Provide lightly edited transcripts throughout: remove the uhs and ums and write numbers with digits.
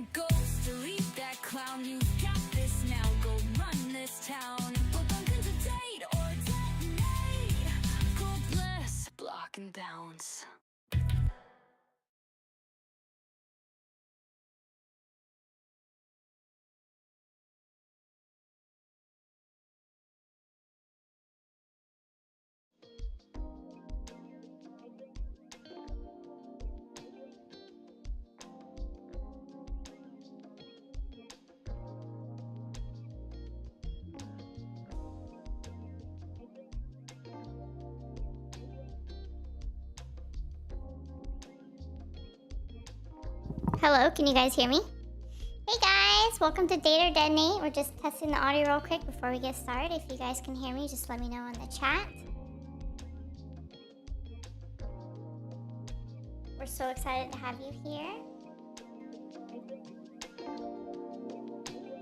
that ghost, delete that clown. You got this now, go run this town. Welcome to Detonate or Detonate. God bless, block and bounce. Hello, can you guys hear me? Hey guys, welcome to Date or Detonate. We're just testing the audio real quick before we get started. If you guys can hear me, just let me know in the chat. We're so excited to have you here.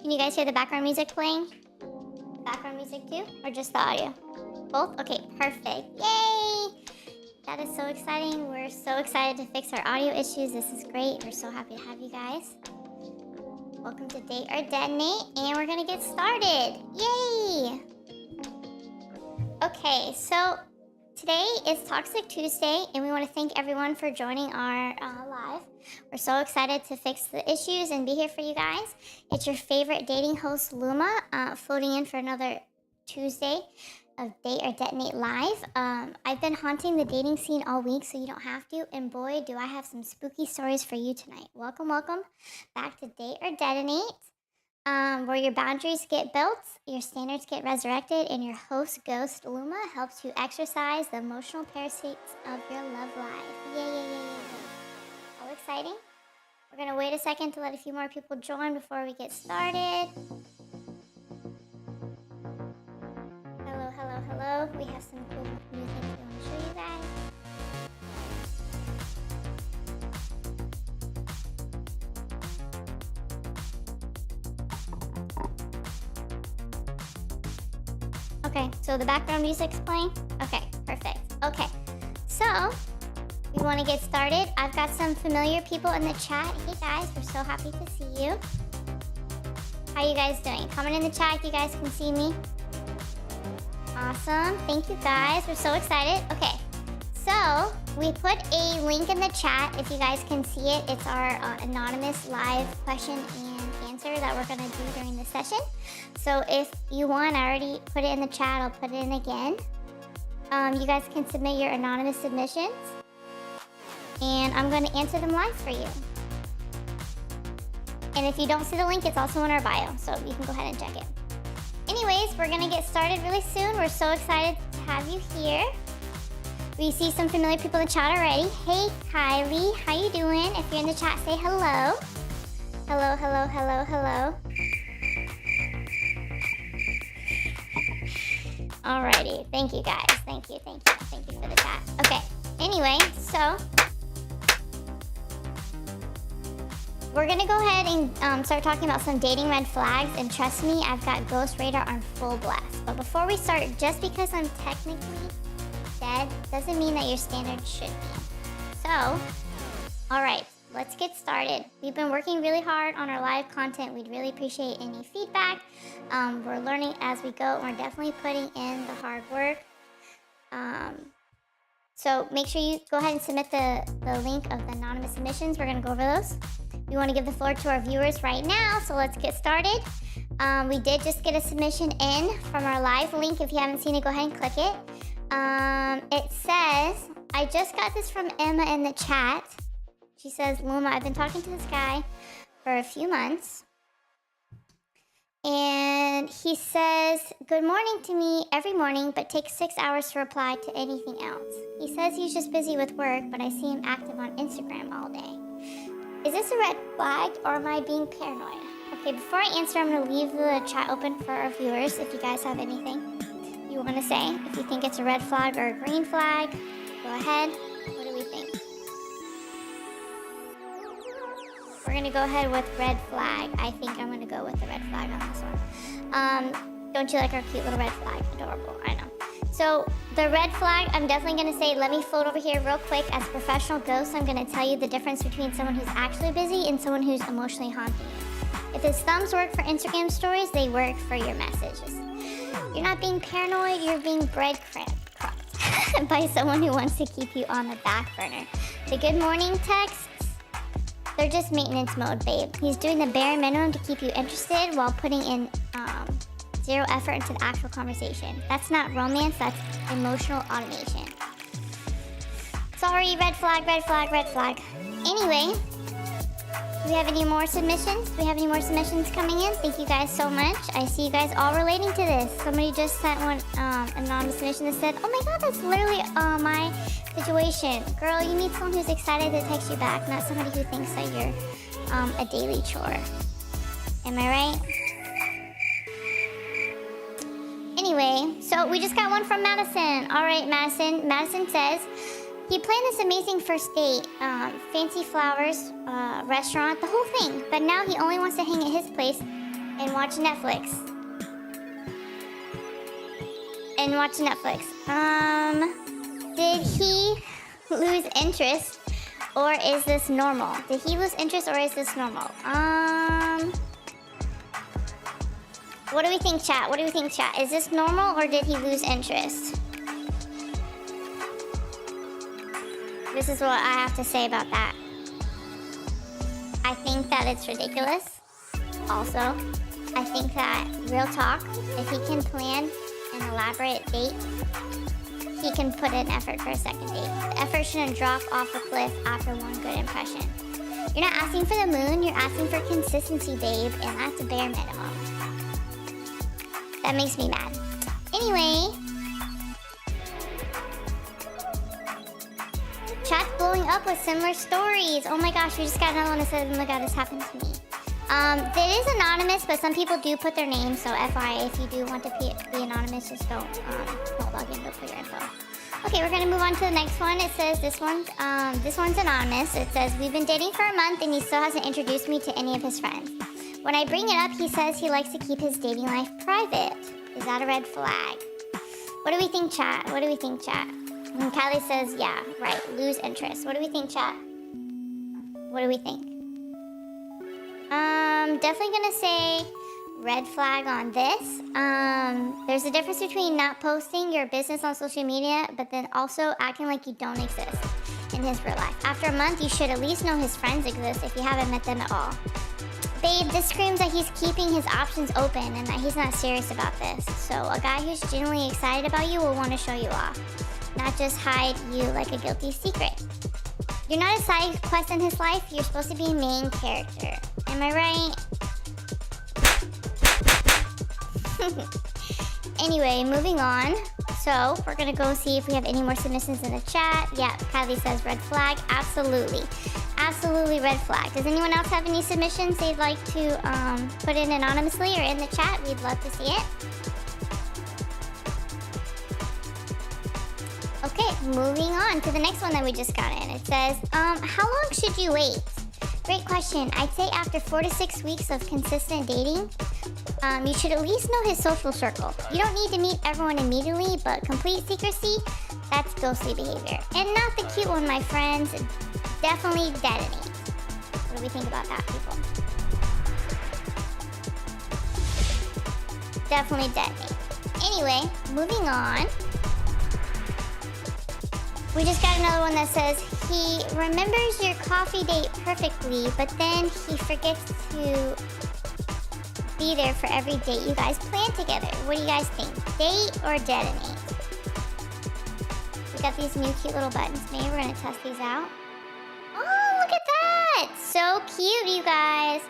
Can you guys hear the background music playing? Background music too? Or just the audio? Both? Okay, perfect. Yay! That is so exciting. We're so excited to fix our audio issues. This is great. We're so happy to have you guys. Welcome to Date or Detonate, and we're gonna get started. Yay! Okay, so today is Toxic Tuesday, and we want to thank everyone for joining our live. We're so excited to fix the issues and be here for you guys. It's your favorite dating host, Luma, floating in for another Tuesday of Date or Detonate Live. I've been haunting the dating scene all week, so you don't have to. And boy, do I have some spooky stories for you tonight. Welcome back to Date or Detonate, where your boundaries get built, your standards get resurrected, and your host, Ghost Luma, helps you exercise the emotional parasites of your love life. Yay. How exciting. We're going to wait a second to let a few more people join before we get started. Hello. We have some cool new things we want to show you guys. Okay, so the background music's playing? Okay, perfect. Okay, so we want to get started. I've got some familiar people in the chat. Hey guys, we're so happy to see you. How you guys doing? Comment in the chat if you guys can see me. Awesome. Thank you guys. We're so excited. Okay, so we put a link in the chat if you guys can see it. It's our anonymous live question and answer that we're going to do during the session. So if you want, I already put it in the chat. I'll put it in again. You guys can submit your anonymous submissions, and I'm going to answer them live for you. And if you don't see the link, it's also in our bio, so you can go ahead and check it. Anyways, we're gonna get started really soon. We're so excited to have you here. We see some familiar people in the chat already. Hey, Kylie, how you doing? If you're in the chat, say hello. Hello. Alrighty, thank you guys. Thank you for the chat. Okay, anyway, so we're gonna go ahead and start talking about some dating red flags, and trust me, I've got Ghost Radar on full blast. But before we start, just because I'm technically dead doesn't mean that your standards should be. So, all right, let's get started. We've been working really hard on our live content. We'd really appreciate any feedback. We're learning as we go. We're definitely putting in the hard work. So make sure you go ahead and submit the link of the anonymous submissions. We're gonna go over those. We want to give the floor to our viewers right now, so let's get started. We did just get a submission in from our live link. If you haven't seen it, go ahead and click it. It says, I just got this from Emma in the chat. She says, Luma, I've been talking to this guy for a few months. And he says, good morning to me every morning, but takes 6 hours to reply to anything else. He says he's just busy with work, but I see him active on Instagram all day. Is this a red flag, or am I being paranoid? Okay, before I answer, I'm going to leave the chat open for our viewers if you guys have anything you want to say. If you think it's a red flag or a green flag, go ahead. What do we think? We're going to go ahead with red flag. I think I'm going to go with the red flag on this one. Don't you like our cute little red flag? Adorable, I know. So the red flag, I'm definitely gonna say, let me float over here real quick. As a professional ghost, I'm gonna tell you the difference between someone who's actually busy and someone who's emotionally haunting you. If his thumbs work for Instagram stories, they work for your messages. You're not being paranoid, you're being breadcrumbed by someone who wants to keep you on the back burner. The good morning texts, they're just maintenance mode, babe. He's doing the bare minimum to keep you interested while putting in zero effort into the actual conversation. That's not romance, that's emotional automation. Sorry, red flag, red flag, red flag. Anyway, do we have any more submissions? Do we have any more submissions coming in? Thank you guys so much. I see you guys all relating to this. Somebody just sent one anonymous submission that said, oh my god, that's literally my situation. Girl, you need someone who's excited to text you back, not somebody who thinks that you're a daily chore. Am I right? Anyway, so we just got one from Madison. All right, Madison. Madison says, he planned this amazing first date, fancy flowers, restaurant, the whole thing. But now he only wants to hang at his place and watch Netflix. Did he lose interest, or is this normal? Did he lose interest, or is this normal? What do we think, chat? What do we think, chat? Is this normal, or did he lose interest? This is what I have to say about that. I think that it's ridiculous. Also, I think that, real talk, if he can plan an elaborate date, he can put in effort for a second date. The effort shouldn't drop off a cliff after one good impression. You're not asking for the moon, you're asking for consistency, babe, and that's a bare minimum. That makes me mad. Anyway, chat's blowing up with similar stories. Oh my gosh, we just got another one that says, oh my god, this happened to me. It is anonymous, but some people do put their name, so FYI, if you do want to be anonymous, just don't log in, don't put your info. Okay, we're gonna move on to the next one. It says this one's anonymous. It says, we've been dating for a month and he still hasn't introduced me to any of his friends. When I bring it up, he says he likes to keep his dating life private. Is that a red flag? What do we think, chat? What do we think, chat? And Kylie says, yeah, right, lose interest. What do we think, chat? What do we think? Definitely gonna say red flag on this. There's a difference between not posting your business on social media, but then also acting like you don't exist in his real life. After a month, you should at least know his friends exist if you haven't met them at all. Babe, this screams that he's keeping his options open and that he's not serious about this. So a guy who's genuinely excited about you will want to show you off, not just hide you like a guilty secret. You're not a side quest in his life, you're supposed to be a main character. Am I right? Anyway, moving on. So we're gonna go see if we have any more submissions in the chat. Yeah, Kylie says red flag. Absolutely. Absolutely red flag. Does anyone else have any submissions they'd like to put in anonymously or in the chat? We'd love to see it. Okay, moving on to the next one that we just got in. It says, how long should you wait? Great question. I'd say after 4 to 6 weeks of consistent dating, you should at least know his social circle. You don't need to meet everyone immediately, but complete secrecy, that's ghostly behavior. And not the cute one, my friends. Definitely detonate. What do we think about that, people? Definitely detonate. Anyway, moving on. We just got another one that says, he remembers your coffee date perfectly, but then he forgets to be there for every date you guys plan together. What do you guys think? Date or detonate? We got these new cute little buttons made. We're gonna test these out. Oh, look at that! So cute, you guys.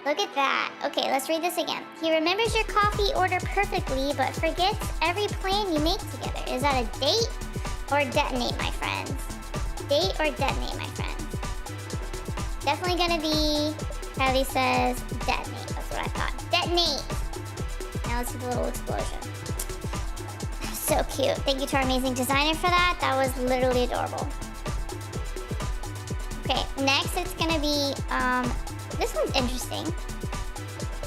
Look at that. Okay, let's read this again. He remembers your coffee order perfectly, but forgets every plan you make together. Is that a date or detonate, my friends? Date or detonate, my friends? Definitely gonna be, Kylie says, detonate. That's what I thought. Detonate! Now let's do the little explosion. So cute. Thank you to our amazing designer for that. That was literally adorable. Okay, next it's gonna be, this one's interesting.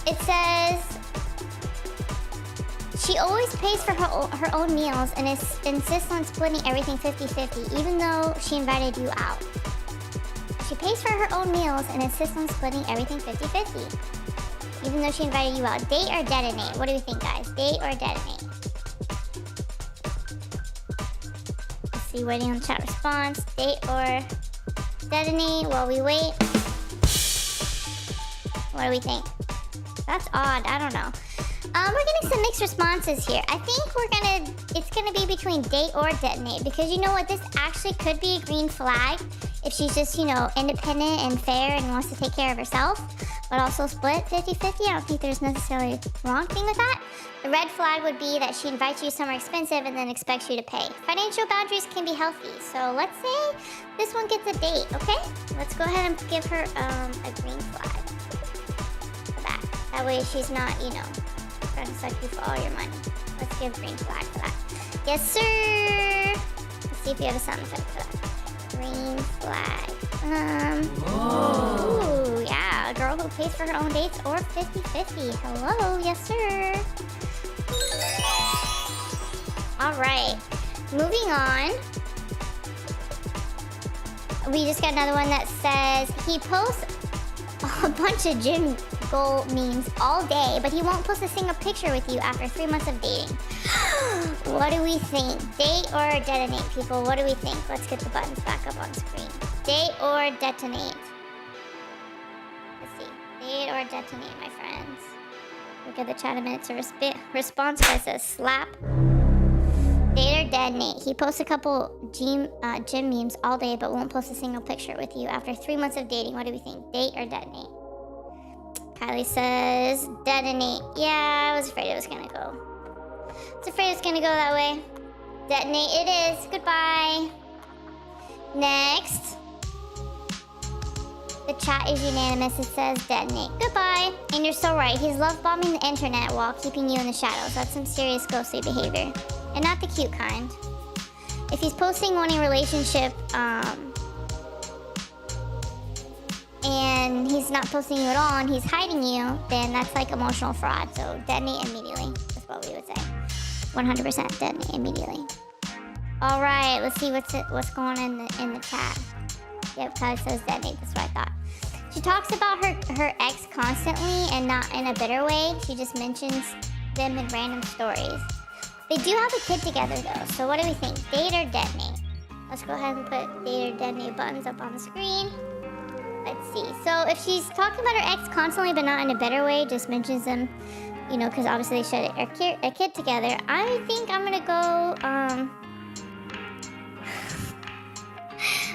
It says, She always pays for her own meals and insists on splitting everything 50-50, even though she invited you out. She pays for her own meals and insists on splitting everything 50-50, even though she invited you out. Date or detonate? What do we think, guys? Date or detonate? Let's see, waiting on the chat response. Date or detonate while we wait. What do we think? That's odd. I don't know. We're getting some mixed responses here. I think it's gonna be between date or detonate, because you know what? This actually could be a green flag if she's just, you know, independent and fair and wants to take care of herself, but also split 50-50. I don't think there's necessarily a wrong thing with that. The red flag would be that she invites you somewhere expensive and then expects you to pay. Financial boundaries can be healthy. So let's say this one gets a date, okay? Let's go ahead and give her a green flag for that. That way she's not, you know, trying to suck you for all your money. Let's give green flag for that. Yes, sir. Let's see if you have a sound effect for that. Green flag. Ooh, yeah. A girl who pays for her own dates or 50-50. Hello, yes, sir. All right. Moving on. We just got another one that says he posts a bunch of gym goal memes all day, but he won't post a single picture with you after 3 months of dating. What do we think? Date or detonate, people? What do we think? Let's get the buttons back up on screen. Date or detonate? Let's see. Date or detonate, my friends? We'll give the chat a minute to response. That says slap. Date or detonate? He posts a couple gym memes all day, but won't post a single picture with you after 3 months of dating. What do we think? Date or detonate? Kylie says detonate. Yeah, I was afraid it was gonna go. That way. Detonate it is. Goodbye. Next. The chat is unanimous. It says detonate. Goodbye. And you're so right. He's love bombing the internet while keeping you in the shadows. That's some serious ghostly behavior. And not the cute kind. If he's posting wanting a relationship, and he's not posting you at all and he's hiding you, then that's like emotional fraud. So detonate immediately. That's what we would say. 100% detonate immediately. All right, let's see what's going on in the chat. Yep, Kylie says detonate. That's what I thought. She talks about her ex constantly and not in a bitter way. She just mentions them in random stories. They do have a kid together though. So what do we think? Date or detonate? Let's go ahead and put date or detonate buttons up on the screen. Let's see. So if she's talking about her ex constantly, but not in a better way, just mentions them, you know, because obviously they share a kid together. I think I'm gonna go.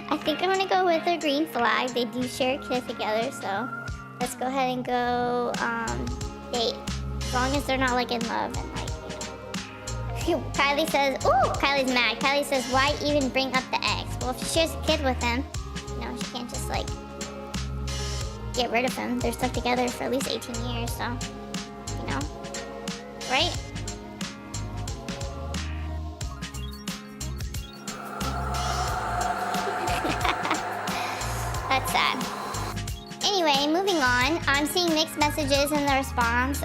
I think I'm gonna go with a green flag. They do share a kid together, so let's go ahead and go date. As long as they're not like in love and like, you know. Kylie says, ooh, Kylie's mad. Kylie says, why even bring up the ex? Well, if she shares a kid with him, you know, she can't just like get rid of him. They're stuck together for at least 18 years, so, you know, right? That's sad. Anyway, moving on. I'm seeing mixed messages in the response.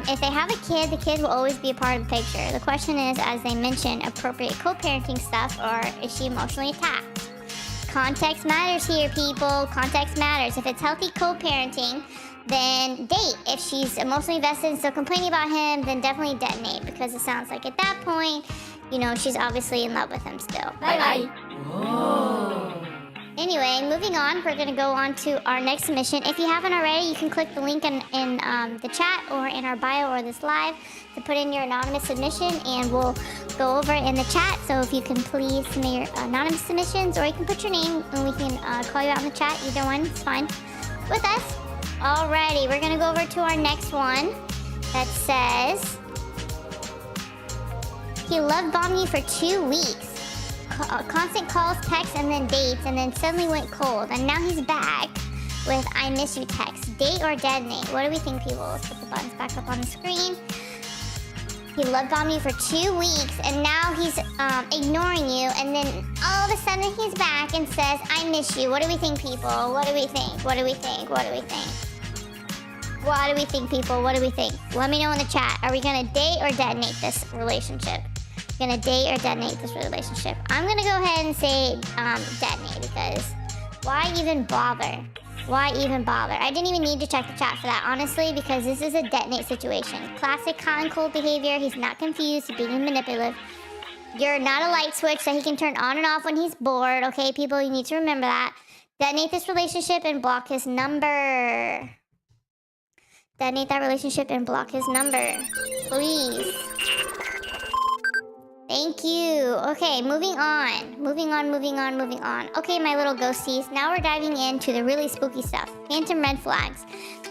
If they have a kid, the kid will always be a part of the picture. The question is, as they mentioned, appropriate co-parenting stuff, or is she emotionally attacked? Context matters here, people. Context matters. If it's healthy co-parenting, then date. If she's emotionally invested and still complaining about him, then definitely detonate, because it sounds like at that point, you know, she's obviously in love with him still. Bye-bye. Anyway, moving on, we're going to go on to our next submission. If you haven't already, you can click the link in the chat or in our bio or this live to put in your anonymous submission, and we'll go over it in the chat. So if you can please submit your anonymous submissions, or you can put your name and we can call you out in the chat. Either one is fine with us. Alrighty, we're going to go over to our next one that says, he love bombed you for 2 weeks. Constant calls, texts, and then dates, and then suddenly went cold, and now he's back with I miss you text. Date or detonate? What do we think, people? Let's put the buttons back up on the screen. He love bombed you for 2 weeks, and now he's ignoring you, and then all of a sudden he's back and says I miss you. What do we think, people? What do we think? What do we think? What do we think? What do we think, people? What do we think? Let me know in the chat. Are we gonna date or detonate this relationship? Gonna date or detonate this relationship? I'm gonna go ahead and say detonate, because why even bother? Why even bother? I didn't even need to check the chat for that, honestly, because this is a detonate situation. Classic hot and cold behavior. He's not confused. He's being manipulative. You're not a light switch that he can turn on and off when he's bored. Okay, people, you need to remember that. Detonate this relationship and block his number. Detonate that relationship and block his number. Please. Thank you. Okay, moving on. Moving on. Okay, my little ghosties. Now we're diving into the really spooky stuff. Phantom red flags.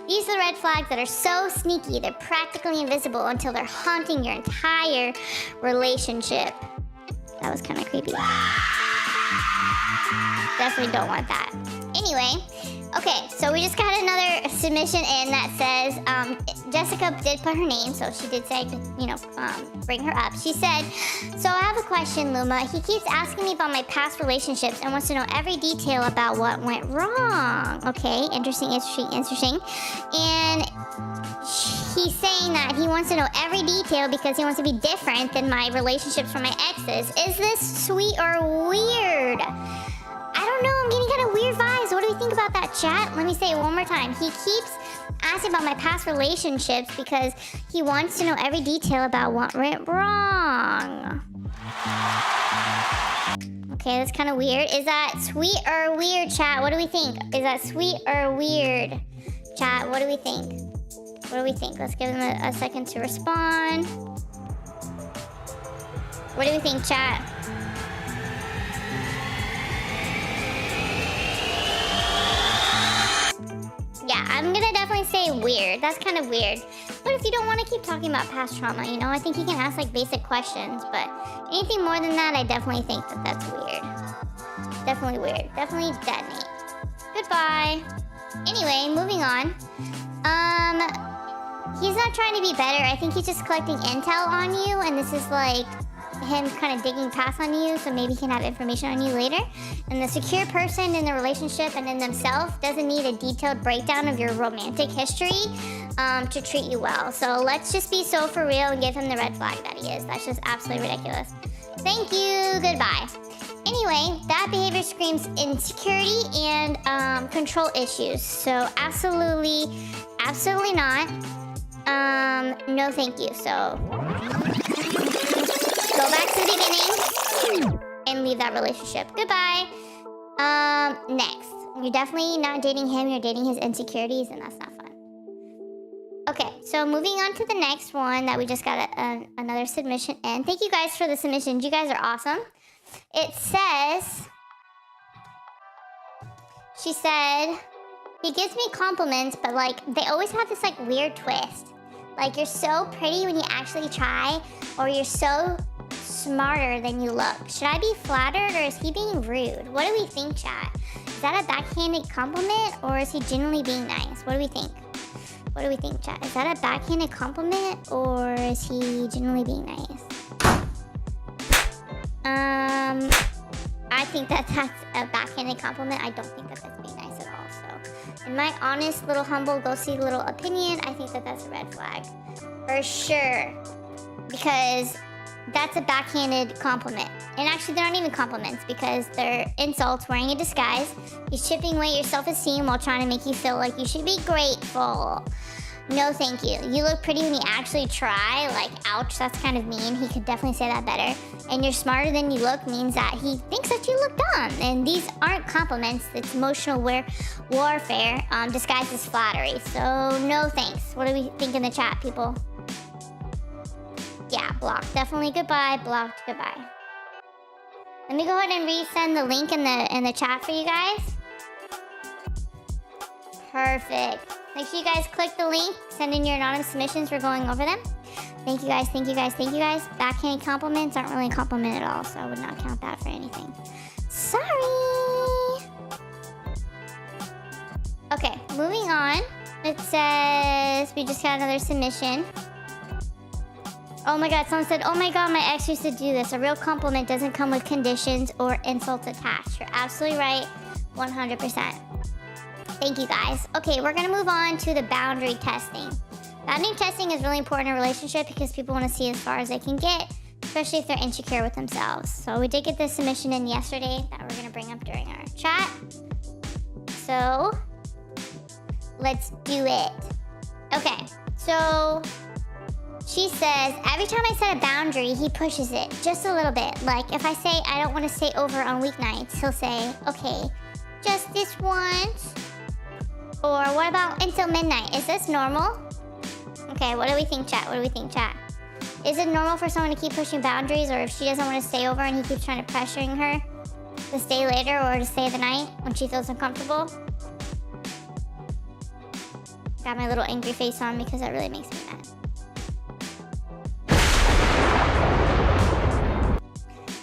These are the red flags that are so sneaky, they're practically invisible until they're haunting your entire relationship. That was kind of creepy. Definitely don't want that. Anyway, okay, so we just got another submission in that says, Jessica did put her name, so she did say, you know, bring her up. She said, so I have a question, Luma. He keeps asking me about my past relationships and wants to know every detail about what went wrong. Okay, interesting. And he's saying that he wants to know every detail because he wants to be different than my relationships from my exes. Is this sweet or weird? I don't know, I'm getting kind of weird vibes. What do we think about that, chat? Let me say it one more time. He keeps asking about my past relationships because he wants to know every detail about what went wrong. Okay, that's kind of weird. Is that sweet or weird, chat? What do we think? Is that sweet or weird, chat? What do we think? What do we think? Let's give him a second to respond. What do we think, chat? Yeah, I'm gonna definitely say weird. That's kind of weird. But if you don't want to keep talking about past trauma, you know, I think you can ask like basic questions. But anything more than that, I definitely think that that's weird. Definitely weird. Definitely detonate. Goodbye. Anyway, moving on. He's not trying to be better. I think he's just collecting intel on you, and this is like him kind of digging past on you, so maybe he can have information on you later. And the secure person in the relationship and in themselves doesn't need a detailed breakdown of your romantic history to treat you well. So let's just be so for real and give him the red flag that he is. That's just absolutely ridiculous. Thank you. Goodbye. Anyway, that behavior screams insecurity and control issues. So absolutely not. No thank you. So go back to the beginning and leave that relationship. Goodbye. Next. You're definitely not dating him. You're dating his insecurities, and that's not fun. Okay, so moving on to the next one that we just got another submission in. Thank you guys for the submissions. You guys are awesome. It says, she said, he gives me compliments, but like they always have this like weird twist. Like you're so pretty when you actually try, or you're so smarter than you look. Should I be flattered or is he being rude? What do we think, chat? Is that a backhanded compliment or is he genuinely being nice? What do we think? What do we think, chat? Is that a backhanded compliment or is he genuinely being nice? I think that that's a backhanded compliment. I don't think that that's being nice at all. So, in my honest, little, humble, ghosty little opinion, I think that that's a red flag. For sure. Because that's a backhanded compliment. And actually, they're not even compliments because they're insults wearing a disguise. He's chipping away your self-esteem while trying to make you feel like you should be grateful. No, thank you. You look pretty when you actually try. Like, ouch, that's kind of mean. He could definitely say that better. And you're smarter than you look means that he thinks that you look dumb. And these aren't compliments. It's emotional warfare disguised as flattery. So, no thanks. What do we think in the chat, people? Yeah, blocked. Definitely goodbye. Blocked. Goodbye. Let me go ahead and resend the link in the chat for you guys. Perfect. Make sure you guys click the link. Send in your anonymous submissions. We're going over them. Thank you guys. Thank you guys. Thank you guys. Backhanded compliments aren't really a compliment at all, so I would not count that for anything. Sorry. Okay, moving on. It says we just got another submission. Oh my god, someone said, oh my god, my ex used to do this. A real compliment doesn't come with conditions or insults attached. You're absolutely right, 100%. Thank you guys. Okay, we're gonna move on to the boundary testing. Boundary testing is really important in a relationship because people want to see as far as they can get, especially if they're insecure with themselves. So we did get this submission in yesterday that we're gonna bring up during our chat. So let's do it. Okay, so she says, every time I set a boundary, he pushes it just a little bit. Like if I say I don't want to stay over on weeknights, he'll say, okay, just this once. Or what about until midnight? Is this normal? Okay, what do we think, chat? What do we think, chat? Is it normal for someone to keep pushing boundaries, or if she doesn't want to stay over and he keeps trying to pressuring her to stay later or to stay the night when she feels uncomfortable? Got my little angry face on because that really makes me mad.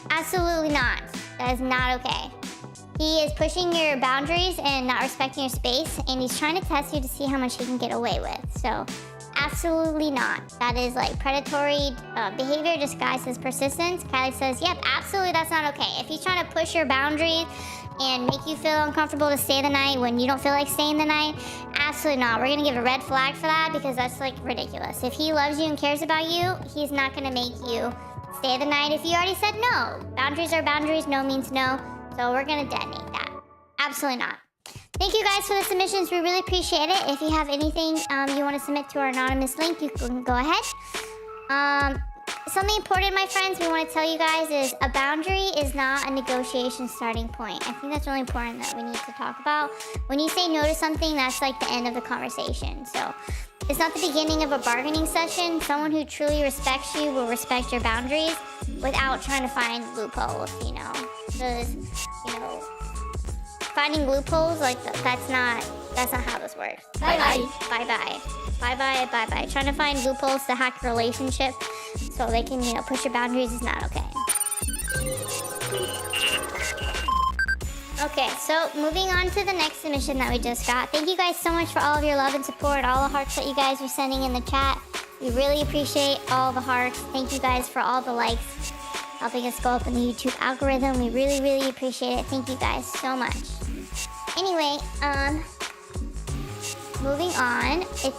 Absolutely not. That is not okay. He is pushing your boundaries and not respecting your space, and he's trying to test you to see how much he can get away with. So absolutely not. That is like predatory behavior disguised as persistence. Kylie says, yep, absolutely, that's not okay. If he's trying to push your boundaries and make you feel uncomfortable to stay the night when you don't feel like staying the night, absolutely not. We're gonna give a red flag for that because that's like ridiculous. If he loves you and cares about you, he's not gonna make you stay the night if you already said no. Boundaries are boundaries, no means no. So we're gonna detonate that. Absolutely not. Thank you guys for the submissions. We really appreciate it. If you have anything you want to submit to our anonymous link, you can go ahead. Something important, my friends, we want to tell you guys is a boundary is not a negotiation starting point. I think that's really important that we need to talk about. When you say no to something, that's like the end of the conversation. So it's not the beginning of a bargaining session. Someone who truly respects you will respect your boundaries without trying to find loopholes, you know. Because, you know, finding loopholes, like, that's not how this works. Bye-bye. Bye-bye. Bye-bye, bye-bye. Trying to find loopholes to hack a relationship so they can, you know, push your boundaries is not okay. Okay, so moving on to the next submission that we just got. Thank you guys so much for all of your love and support, all the hearts that you guys are sending in the chat. We really appreciate all the hearts. Thank you guys for all the likes, helping us go up in the YouTube algorithm. We really, really appreciate it. Thank you guys so much. Anyway, moving on, it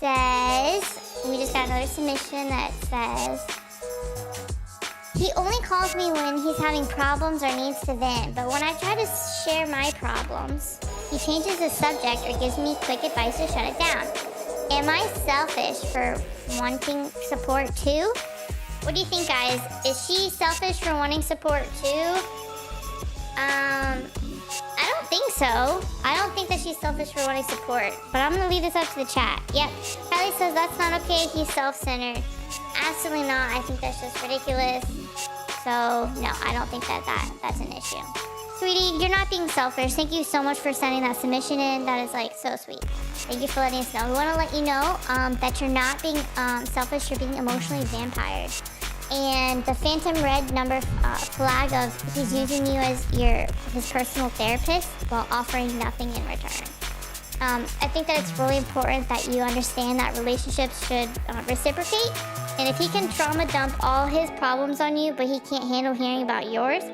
says, we just got another submission that says, he only calls me when he's having problems or needs to vent, but when I try to share my problems, he changes the subject or gives me quick advice to shut it down. Am I selfish for wanting support too? What do you think, guys? Is she selfish for wanting support too? I don't think so. I don't think that she's selfish for wanting support, but I'm gonna leave this up to the chat. Yep, Kylie says that's not okay, he's self-centered. Absolutely not. I think that's just ridiculous. So no, I don't think that's an issue. Sweetie, you're not being selfish. Thank you so much for sending that submission in. That is like so sweet. Thank you for letting us know. We want to let you know that you're not being selfish. You're being emotionally vampired. And the phantom red number flag of he's using you as his personal therapist while offering nothing in return. I think that it's really important that you understand that relationships should reciprocate. And if he can trauma dump all his problems on you, but he can't handle hearing about yours,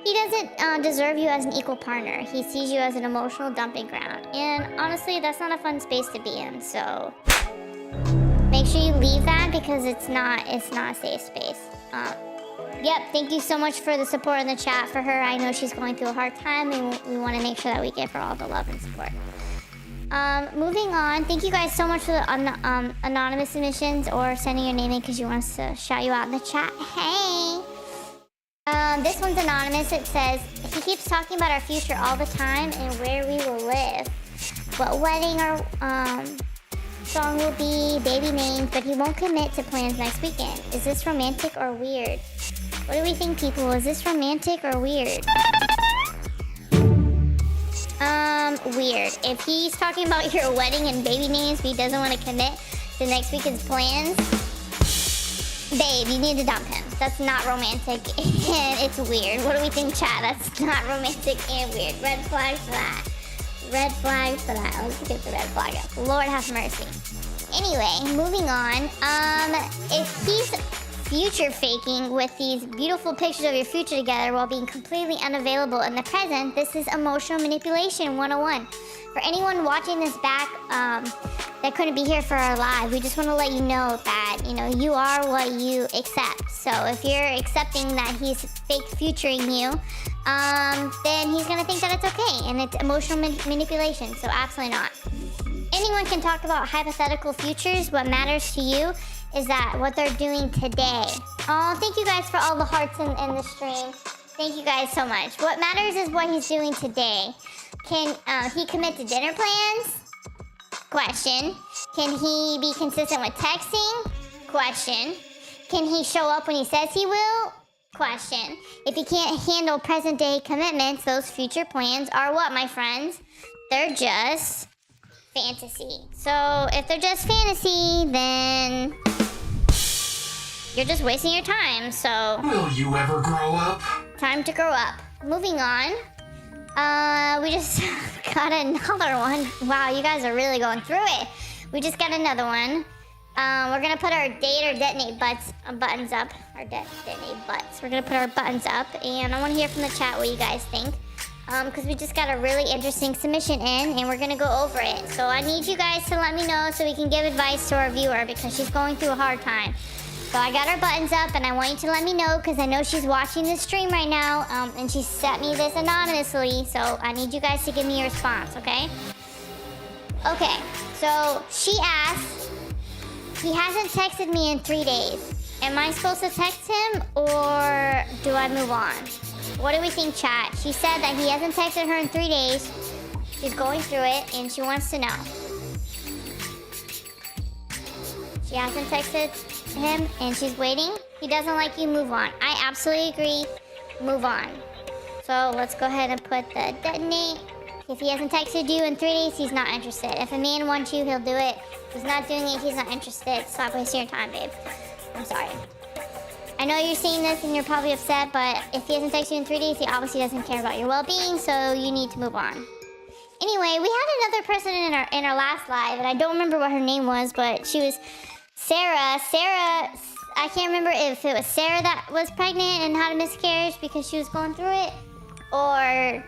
he doesn't deserve you as an equal partner. He sees you as an emotional dumping ground. And honestly, that's not a fun space to be in. So make sure you leave that because it's not a safe space. Yep, thank you so much for the support in the chat for her. I know she's going through a hard time, and we want to make sure that we give her all the love and support. Moving on, thank you guys so much for the anonymous submissions or sending your name in because you want us to shout you out in the chat. Hey! This one's anonymous. It says, he keeps talking about our future all the time and where we will live. What wedding or song will be, baby names, but he won't commit to plans next weekend. Is this romantic or weird? What do we think, people? Is this romantic or weird? Weird. If he's talking about your wedding and baby names, but he doesn't want to commit to next weekend's plans, babe, you need to dump him. That's not romantic and it's weird. What do we think, chat? That's not romantic and weird. Red flag for that. Red flag for that. Let's get the red flag up. Lord have mercy. Anyway, moving on. If he's future faking with these beautiful pictures of your future together while being completely unavailable in the present. This is emotional manipulation 101. For anyone watching this back that couldn't be here for our live, we just want to let you know that, you know, you are what you accept. So if you're accepting that he's fake futuring you, then he's going to think that it's okay, and it's emotional manipulation, so absolutely not. Anyone can talk about hypothetical futures. What matters to you is that what they're doing today. Oh, thank you guys for all the hearts in the stream. Thank you guys so much. What matters is what he's doing today. Can he commit to dinner plans? Question. Can he be consistent with texting? Question. Can he show up when he says he will? Question. If he can't handle present day commitments, those future plans are what, my friends? They're just fantasy. So if they're just fantasy, then you're just wasting your time. So will you ever grow up? Time to grow up. Moving on. We just got another one. Wow, you guys are really going through it. We just got another one. We're gonna put our date or detonate buttons up. Our detonate butts. We're gonna put our buttons up, and I want to hear from the chat what you guys think. Because we just got a really interesting submission in, and we're gonna go over it. So I need you guys to let me know so we can give advice to our viewer, because she's going through a hard time. So I got our buttons up, and I want you to let me know, because I know she's watching this stream right now, and she sent me this anonymously, so I need you guys to give me a response, okay? Okay, so she asked, he hasn't texted me in 3 days. Am I supposed to text him, or do I move on? What do we think, chat? She said that he hasn't texted her in 3 days. She's going through it, and she wants to know. She hasn't texted him, and she's waiting. He doesn't like you, move on. I absolutely agree, move on. So let's go ahead and put the detonate. If he hasn't texted you in 3 days, he's not interested. If a man wants you, he'll do it. If he's not doing it, he's not interested. Stop wasting your time, babe. I'm sorry. I know you're seeing this and you're probably upset, but if he hasn't texted you in 3 days, he obviously doesn't care about your well-being, so you need to move on. Anyway, we had another person in our last live, and I don't remember what her name was, but she was Sarah. I can't remember if it was Sarah that was pregnant and had a miscarriage because she was going through it, or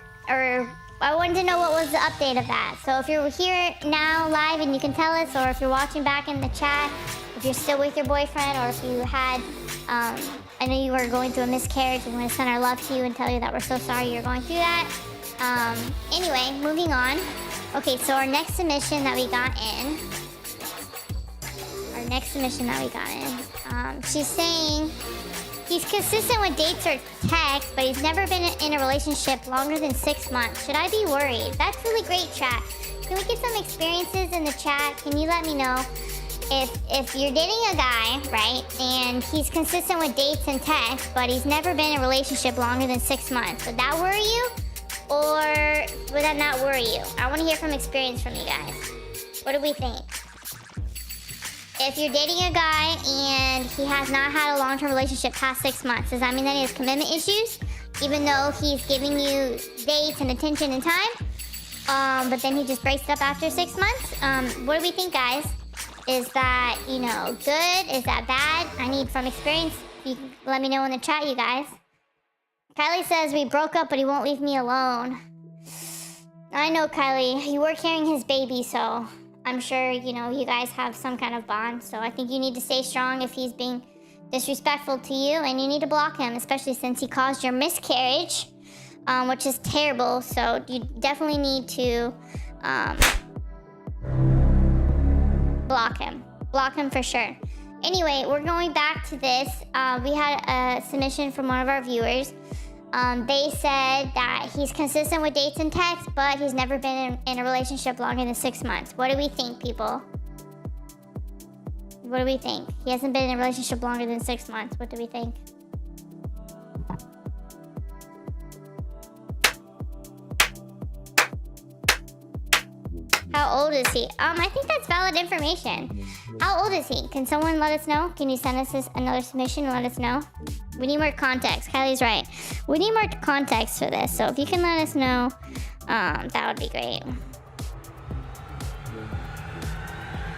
I wanted to know what was the update of that. So if you're here now live and you can tell us, or if you're watching back in the chat, if you're still with your boyfriend, or if you had, I know you were going through a miscarriage, we want to send our love to you and tell you that we're so sorry you're going through that. Anyway, moving on. Okay, so our next submission that we got in, she's saying he's consistent with dates or texts, but he's never been in a relationship longer than 6 months. Should I be worried? That's really great, chat. Can we get some experiences in the chat? Can you let me know if you're dating a guy, right, and he's consistent with dates and texts, but he's never been in a relationship longer than 6 months? Would that worry you, or would that not worry you? I want to hear from experience from you guys. What do we think? If you're dating a guy and he has not had a long-term relationship past 6 months, does that mean that he has commitment issues, even though he's giving you dates and attention and time, but then he just breaks it up after 6 months? What do we think, guys? Is that, you know, good? Is that bad? I need from experience. You can let me know in the chat, you guys. Kylie says we broke up, but he won't leave me alone. I know, Kylie. You were carrying his baby, so I'm sure, you know, you guys have some kind of bond. So I think you need to stay strong if he's being disrespectful to you, and you need to block him, especially since he caused your miscarriage, which is terrible. So you definitely need to block him. Block him for sure. Anyway, we're going back to this. We had a submission from one of our viewers. They said that he's consistent with dates and texts, but he's never been in a relationship longer than 6 months. What do we think, people? What do we think? He hasn't been in a relationship longer than 6 months. What do we think? How old is he? I think that's valid information. How old is he? Can someone let us know? Can you send us another submission and let us know? We need more context. Kylie's right. We need more context for this. So if you can let us know, that would be great.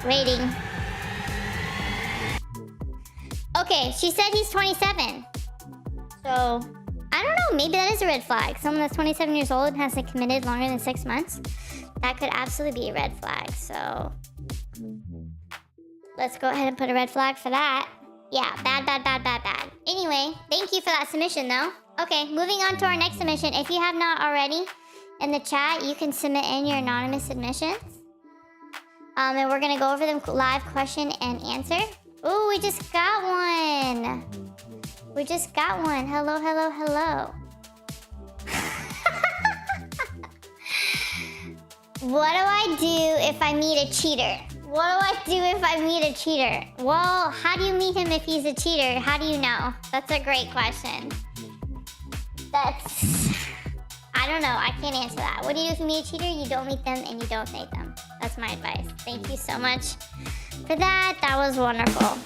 Waiting. Okay, she said he's 27. So, I don't know. Maybe that is a red flag. Someone that's 27 years old and hasn't committed longer than 6 months. That could absolutely be a red flag. So, let's go ahead and put a red flag for that. Yeah, bad. Anyway, thank you for that submission, though. Okay, moving on to our next submission. If you have not already, in the chat, you can submit in your anonymous submissions. And we're gonna go over them live question and answer. Ooh, we just got one. Hello. What do I do if I meet a cheater? Well, how do you meet him if he's a cheater? How do you know? That's a great question. I don't know. I can't answer that. What do you do if you meet a cheater? You don't meet them and you don't date them. That's my advice. Thank you so much for that. That was wonderful.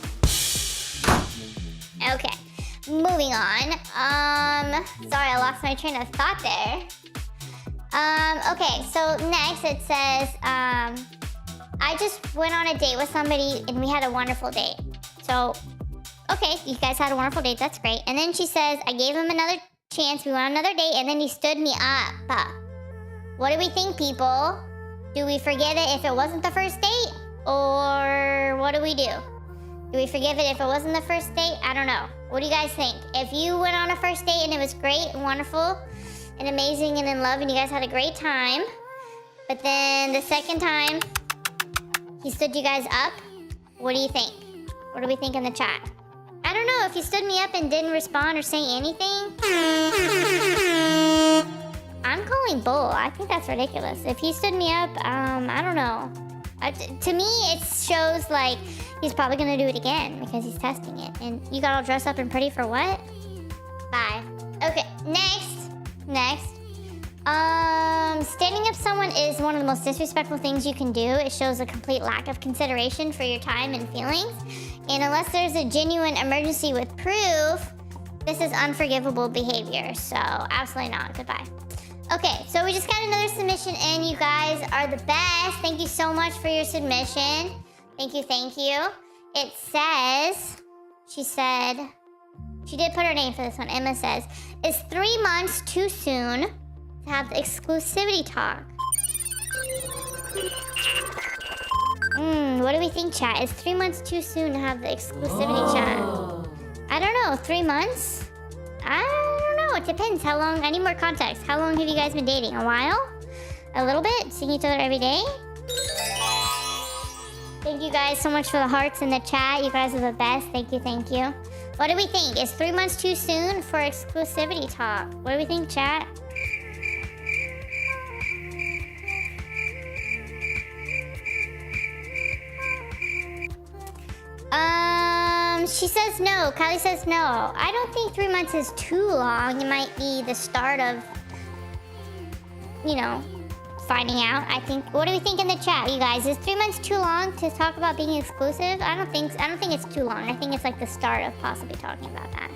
Okay, moving on. Sorry, I lost my train of thought there. Okay, so next it says, I just went on a date with somebody and we had a wonderful date. So, okay, you guys had a wonderful date. That's great. And then she says, I gave him another chance. We went on another date and then he stood me up. What do we think, people? Do we forgive it if it wasn't the first date? Or what do we do? Do we forgive it if it wasn't the first date? I don't know. What do you guys think? If you went on a first date and it was great and wonderful and amazing and in love and you guys had a great time, but then the second time he stood you guys up, what do you think? What do we think in the chat? I don't know. If he stood me up and didn't respond or say anything, I'm calling bull. I think that's ridiculous. If he stood me up, I don't know. To me, it shows like he's probably gonna do it again because he's testing it. And you got all dressed up and pretty for what? Bye. Okay, next. Standing up someone is one of the most disrespectful things you can do. It shows a complete lack of consideration for your time and feelings. And unless there's a genuine emergency with proof, this is unforgivable behavior. So absolutely not. Goodbye. Okay, so we just got another submission in. You guys are the best. Thank you so much for your submission. Thank you. It says, she did put her name for this one. Emma says, is 3 months too soon to have the exclusivity talk? What do we think, chat? Is 3 months too soon to have the exclusivity chat? I don't know, 3 months? I don't know, it depends how long. I need more context. How long have you guys been dating? A while? A little bit? Seeing each other every day? Thank you guys so much for the hearts in the chat. You guys are the best. Thank you. What do we think? Is 3 months too soon for exclusivity talk? What do we think, chat? She says no. Kylie says no. I don't think 3 months is too long. It might be the start of, finding out. I think. What do we think in the chat, you guys? Is 3 months too long to talk about being exclusive? I don't think it's too long. I think it's like the start of possibly talking about that.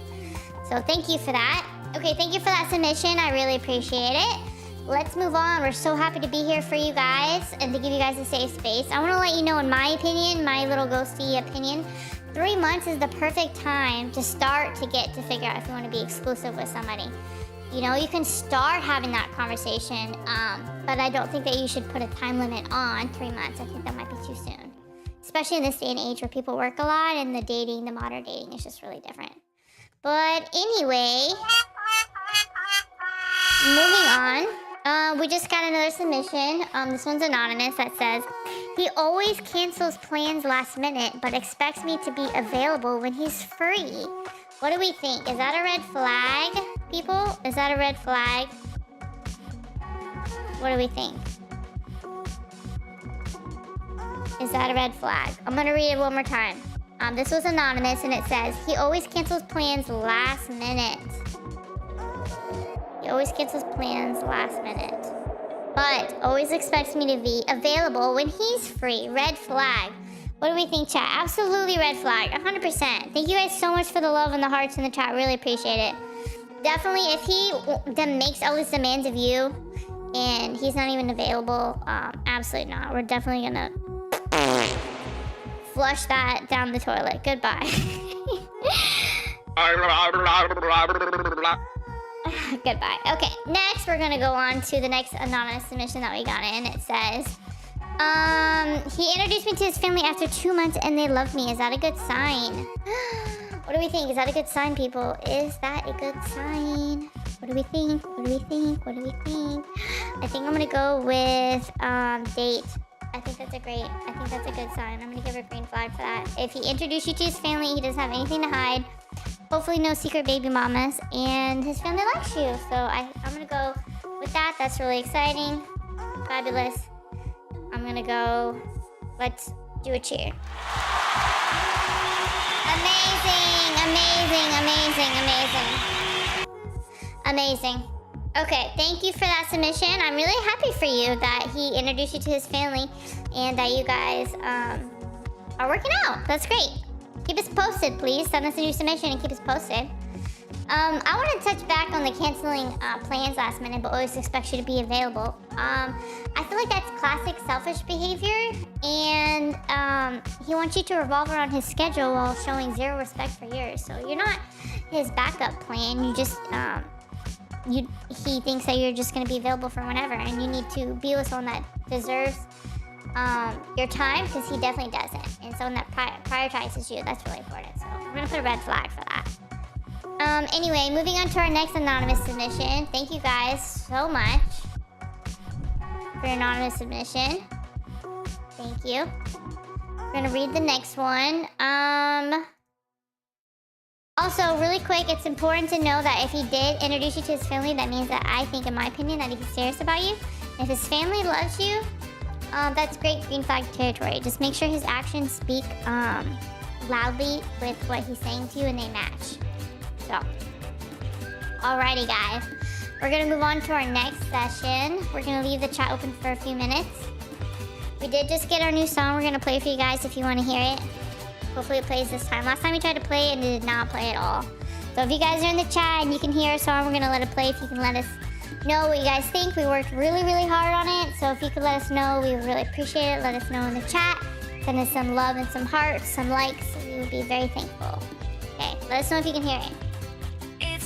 So thank you for that. Okay, thank you for that submission. I really appreciate it. Let's move on. We're so happy to be here for you guys and to give you guys a safe space. I want to let you know, in my opinion, my little ghosty opinion, 3 months is the perfect time to start to get to figure out if you want to be exclusive with somebody. You can start having that conversation, but I don't think that you should put a time limit on 3 months. I think that might be too soon, especially in this day and age where people work a lot and the modern dating is just really different. But anyway, moving on. We just got another submission. This one's anonymous that says, he always cancels plans last minute, but expects me to be available when he's free. What do we think? Is that a red flag, people? Is that a red flag? What do we think? Is that a red flag? I'm gonna read it one more time. This was anonymous and it says, he always cancels plans last minute. He always cancels plans last minute, but always expects me to be available when he's free. Red flag. What do we think, chat? Absolutely red flag, 100%. Thank you guys so much for the love and the hearts in the chat. Really appreciate it. Definitely, if he makes all these demands of you and he's not even available, absolutely not. We're definitely gonna flush that down the toilet. Goodbye. Goodbye. Okay, next we're gonna go on to the next anonymous submission that we got in. It says, he introduced me to his family after 2 months and they loved me. Is that a good sign? What do we think? Is that a good sign, people? Is that a good sign? What do we think? What do we think? What do we think? I think I'm gonna go with date. I think that's a good sign. I'm gonna give a green flag for that. If he introduced you to his family, he doesn't have anything to hide. Hopefully no secret baby mamas, and his family likes you. So I'm gonna go with that. That's really exciting. Fabulous. I'm gonna go, let's do a cheer. Amazing, amazing, amazing, amazing. Amazing. Okay, thank you for that submission. I'm really happy for you that he introduced you to his family and that you guys are working out. That's great. Keep us posted, please. Send us a new submission and keep us posted. I want to touch back on the canceling plans last minute, but always expects you to be available. I feel like that's classic selfish behavior, and he wants you to revolve around his schedule while showing zero respect for yours. So you're not his backup plan. You just he thinks that you're just going to be available for whenever, and you need to be with someone that deserves your time, because he definitely doesn't, and someone that prioritizes you. That's really important. So I'm going to put a red flag for that. Anyway, moving on to our next anonymous submission. Thank you guys so much for your anonymous submission. Thank you. We're gonna read the next one. Also, really quick, it's important to know that if he did introduce you to his family, that means that I think, in my opinion, that he's serious about you. If his family loves you, that's great green flag territory. Just make sure his actions speak loudly with what he's saying to you and they match. So, alrighty guys, we're gonna move on to our next session. We're gonna leave the chat open for a few minutes. We did just get our new song. We're gonna play for you guys if you want to hear it. Hopefully it plays this time. Last time we tried to play it and it did not play at all. So if you guys are in the chat and you can hear our song, we're gonna let it play. If you can let us know what you guys think. We worked really, really hard on it. So if you could let us know, we would really appreciate it. Let us know in the chat. Send us some love and some hearts, some likes. We would be very thankful. Okay, let us know if you can hear it.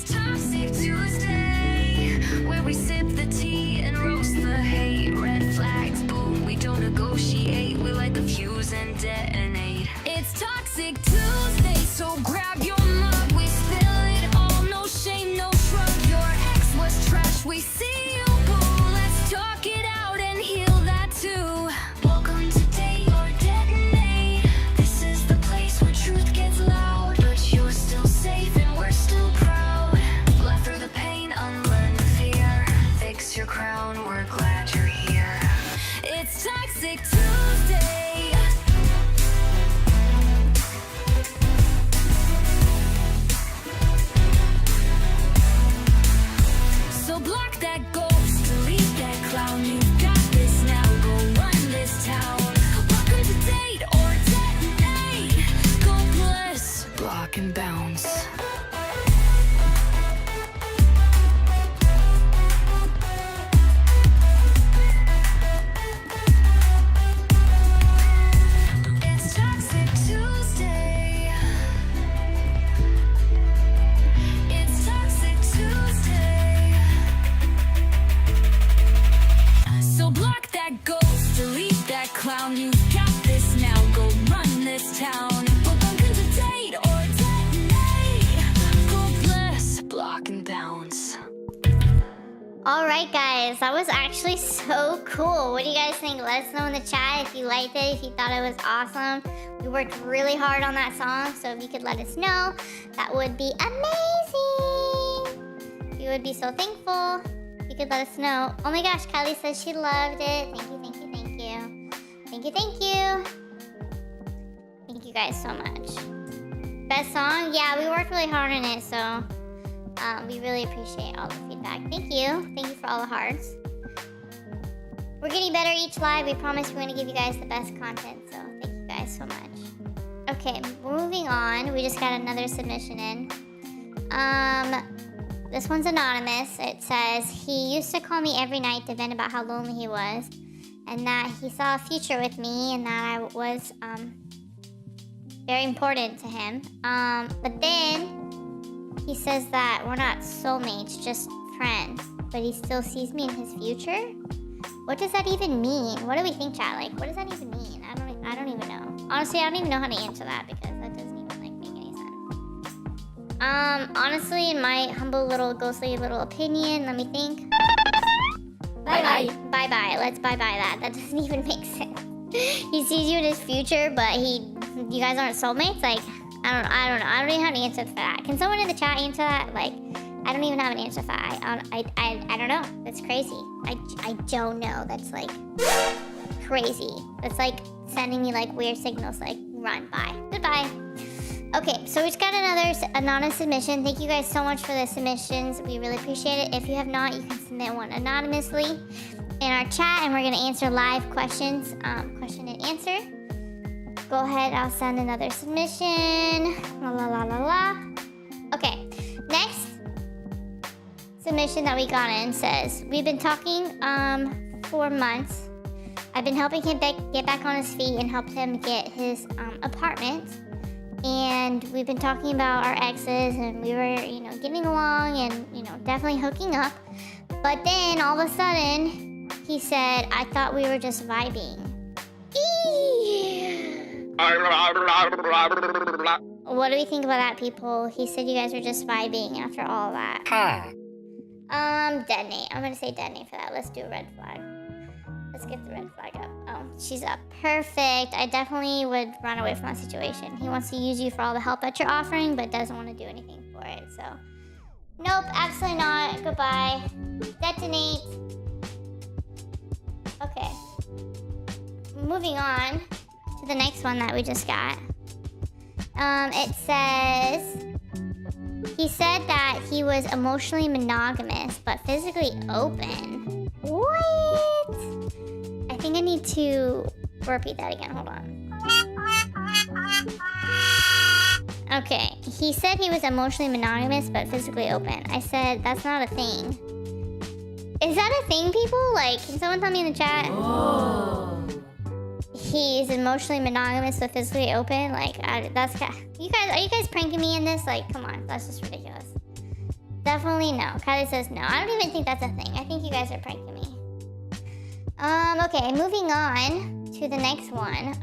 Toxic Tuesday, where we sip the tea and roast the hate. Red flags, boom, we don't negotiate. We light the fuse and detonate. It's Toxic Tuesday, so grab your mug. We spill it all, no shame, no shrug. Your ex was trash, we see you, boo. Let's talk it out and heal that too. Welcome to Date or Detonate. This is the place where truth gets loud, but you're still safe and we're still proud. Through the pain, unlearn the fear. Fix your crown, we're glad you're here. It's Toxic Tuesday. So block that ghost, delete that clown. You've got this now, go run this town. Welcome to Date or Detonate. Go bless, block and bounce. Clown, you got this now, go run this town. Welcome to Date or Detonate. Go bless, block and bounce. Alright guys, that was actually so cool. What do you guys think? Let us know in the chat if you liked it, if you thought it was awesome. We worked really hard on that song, so if you could let us know, that would be amazing. We would be so thankful if you could let us know. Oh my gosh, Kelly says she loved it. Thank you, thank you, thank you. Thank you, thank you. Thank you guys so much. Best song? Yeah, we worked really hard on it, so we really appreciate all the feedback. Thank you. Thank you for all the hearts. We're getting better each live. We promise we're going to give you guys the best content, so thank you guys so much. Okay, moving on. We just got another submission in. This one's anonymous. It says, he used to call me every night to vent about how lonely he was, and that he saw a future with me, and that I was very important to him. But then he says that we're not soulmates, just friends. But he still sees me in his future. What does that even mean? What do we think, chat? Like, what does that even mean? I don't even know. Honestly, I don't even know how to answer that because that doesn't even like make any sense. Honestly, in my humble little ghostly little opinion, let me think. Bye bye. Let's bye that. That doesn't even make sense. He sees you in his future, but you guys aren't soulmates. Like, I don't know. I don't even have an answer for that. Can someone in the chat answer that? Like, I don't even have an answer for that. I don't know. That's crazy. I don't know. That's like crazy. That's like sending me like weird signals like run by. Goodbye. Okay, so we just got another anonymous submission. Thank you guys so much for the submissions. We really appreciate it. If you have not, you can submit one anonymously in our chat, and we're gonna answer live questions, question and answer. Go ahead, I'll send another submission. La la la la la. Okay, next submission that we got in says, we've been talking for months. I've been helping him get back on his feet and helped him get his apartment. And we've been talking about our exes, and we were, getting along and, definitely hooking up. But then all of a sudden, he said, I thought we were just vibing. What do we think about that, people? He said you guys were just vibing after all that. Detonate. I'm gonna say detonate for that. Let's do a red flag. Let's get the red flag up. Oh, she's up. Perfect. I definitely would run away from that situation. He wants to use you for all the help that you're offering, but doesn't want to do anything for it. So, nope, absolutely not. Goodbye. Detonate. Okay. Moving on to the next one that we just got. It says, he said that he was emotionally monogamous, but physically open. What? I think I need to repeat that again. Hold on. Okay. He said he was emotionally monogamous, but physically open. I said, that's not a thing. Is that a thing, people? Like, can someone tell me in the chat? Oh. He's emotionally monogamous, but physically open? Like, that's kind of... Are you guys pranking me in this? Like, come on. That's just ridiculous. Definitely no. Kylie says no. I don't even think that's a thing. I think you guys are pranking me. Okay, moving on to the next one.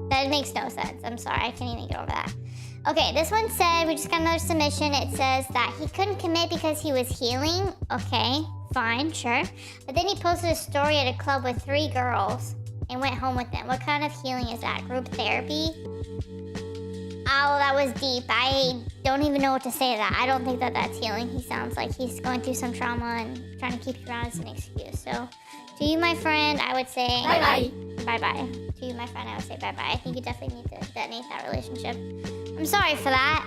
That makes no sense. I'm sorry, I can't even get over that. Okay, this one said, we just got another submission. It says that he couldn't commit because he was healing. Okay, fine, sure. But then he posted a story at a club with 3 girls and went home with them. What kind of healing is that? Group therapy? Oh, that was deep. I don't even know what to say to that. I don't think that that's healing. He sounds like he's going through some trauma and trying to keep you around as an excuse. So, to you, my friend, I would say... Bye-bye. Bye-bye. To you, my friend, I would say bye-bye. I think you definitely need to detonate that relationship. I'm sorry for that.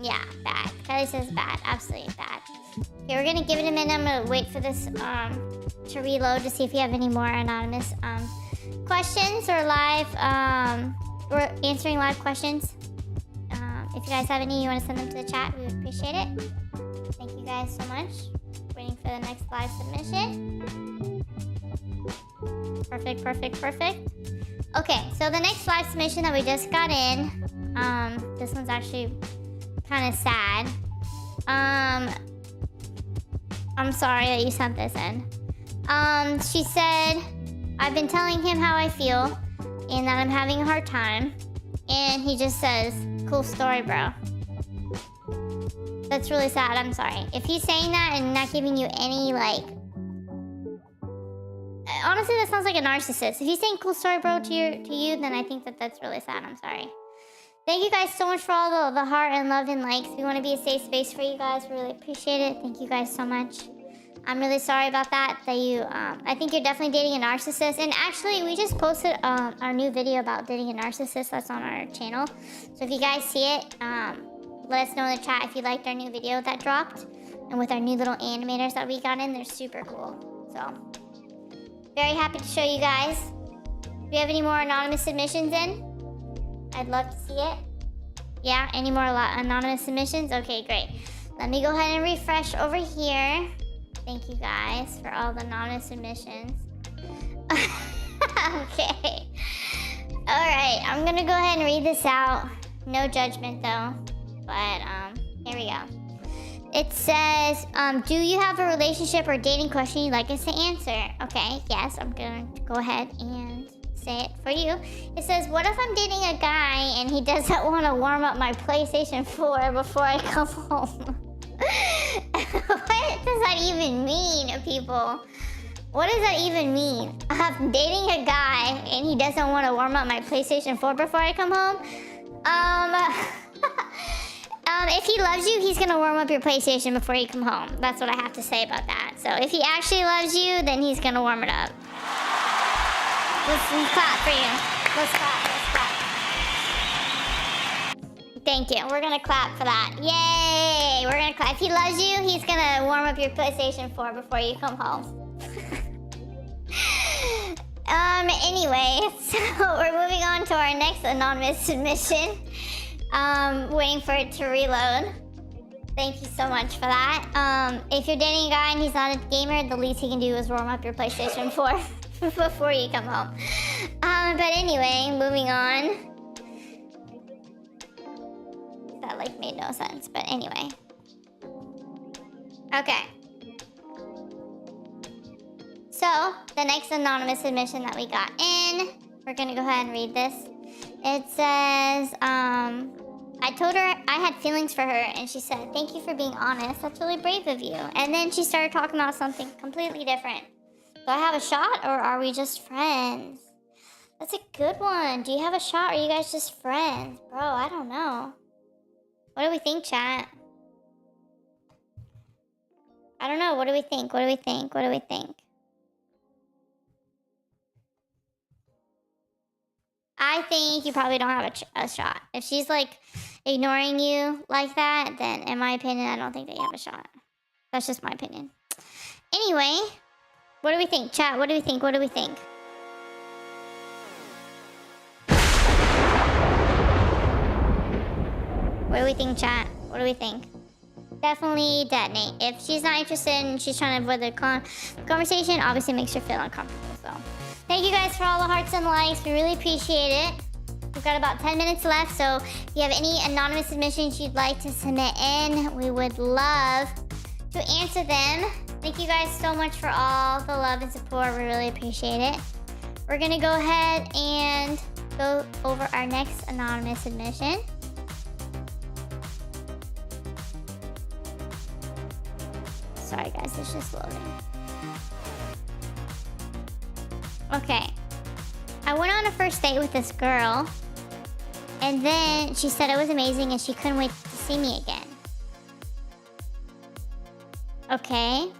Yeah, bad. Kylie says bad. Absolutely bad. Okay, we're going to give it a minute. I'm going to wait for this to reload to see if you have any more anonymous questions or live... We're answering live questions. If you guys have any, you want to send them to the chat, we would appreciate it. Thank you guys so much. Waiting for the next live submission. Perfect, perfect, perfect. Okay, so the next live submission that we just got in, this one's actually kind of sad. I'm sorry that you sent this in. She said, I've been telling him how I feel and that I'm having a hard time, and he just says, cool story, bro. That's really sad. I'm sorry. If he's saying that and not giving you any, like... Honestly, that sounds like a narcissist. If he's saying cool story, bro, to you, then I think that that's really sad. I'm sorry. Thank you guys so much for all the heart and love and likes. We want to be a safe space for you guys. We really appreciate it. Thank you guys so much. I'm really sorry about that you... I think you're definitely dating a narcissist. And actually, we just posted our new video about dating a narcissist. That's on our channel. So if you guys see it, let us know in the chat if you liked our new video that dropped. And with our new little animators that we got in, they're super cool. So, very happy to show you guys. Do you have any more anonymous submissions in? I'd love to see it. Yeah, any more anonymous submissions? Okay, great. Let me go ahead and refresh over here. Thank you guys for all the anonymous submissions. Okay. Alright, I'm gonna go ahead and read this out. No judgment though. But here we go. It says, do you have a relationship or dating question you'd like us to answer? Okay, yes, I'm gonna go ahead and say it for you. It says, what if I'm dating a guy and he doesn't want to warm up my PlayStation 4 before I come home? What does that even mean, people? What does that even mean? I'm dating a guy and he doesn't want to warm up my PlayStation 4 before I come home? If he loves you, he's gonna warm up your PlayStation before you come home. That's what I have to say about that. So if he actually loves you, then he's gonna warm it up. Let's clap for you. Let's clap. Thank you. We're gonna clap for that. Yay! We're gonna clap. If he loves you, he's gonna warm up your PlayStation 4 before you come home. Anyway, so we're moving on to our next anonymous submission. Waiting for it to reload. Thank you so much for that. If you're dating a guy and he's not a gamer, the least he can do is warm up your PlayStation 4 before you come home. But anyway, moving on. That like made no sense, but anyway. Okay. So, the next anonymous submission that we got in, we're gonna go ahead and read this. It says, I told her I had feelings for her, and she said, thank you for being honest. That's really brave of you. And then she started talking about something completely different. Do I have a shot, or are we just friends? That's a good one. Do you have a shot, or are you guys just friends? Bro, I don't know. What do we think, chat? I don't know. What do we think? What do we think? What do we think? I think you probably don't have a shot. If she's like ignoring you like that, then in my opinion, I don't think that you have a shot. That's just my opinion. Anyway, what do we think, chat? What do we think? What do we think? What do we think, chat? What do we think? Definitely detonate. If she's not interested and she's trying to avoid the conversation, obviously makes her feel uncomfortable, so. Thank you guys for all the hearts and likes. We really appreciate it. We've got about 10 minutes left, so if you have any anonymous submissions you'd like to submit in, we would love to answer them. Thank you guys so much for all the love and support. We really appreciate it. We're gonna go ahead and go over our next anonymous submission. Sorry guys, it's just loading. Okay. I went on a first date with this girl, and then she said it was amazing and she couldn't wait to see me again. Okay.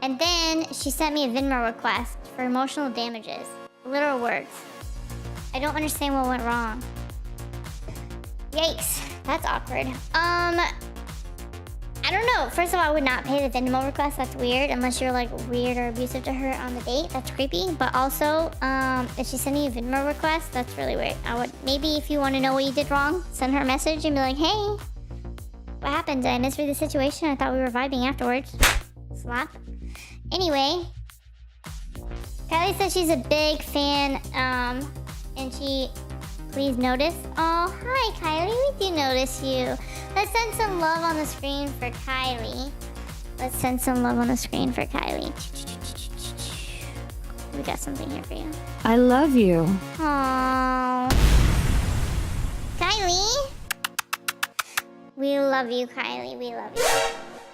And then she sent me a Venmo request for emotional damages. Literal words. I don't understand what went wrong. Yikes. That's awkward. I don't know. First of all, I would not pay the Venmo request. That's weird. Unless you're like weird or abusive to her on the date. That's creepy. But also, if she sent you a Venmo request, that's really weird. I would, maybe if you want to know what you did wrong, send her a message and be like, hey, what happened? Did I misread the situation? I thought we were vibing afterwards. Slap. Anyway, Kylie said she's a big fan, and she, please notice. Oh, hi Kylie, we do notice you. Let's send some love on the screen for Kylie. Let's send some love on the screen for Kylie. We got something here for you. I love you. Aww. Kylie. We love you, Kylie. We love you.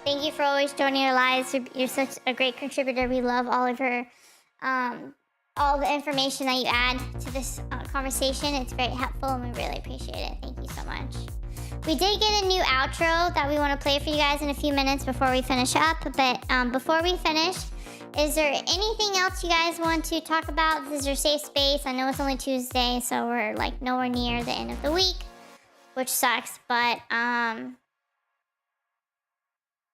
Thank you for always joining our lives. You're such a great contributor. We love all of your, all the information that you add to this conversation. It's very helpful and we really appreciate it. Thank you so much. We did get a new outro that we want to play for you guys in a few minutes before we finish up. But before we finish, is there anything else you guys want to talk about? This is your safe space. I know it's only Tuesday, so we're like nowhere near the end of the week, which sucks. But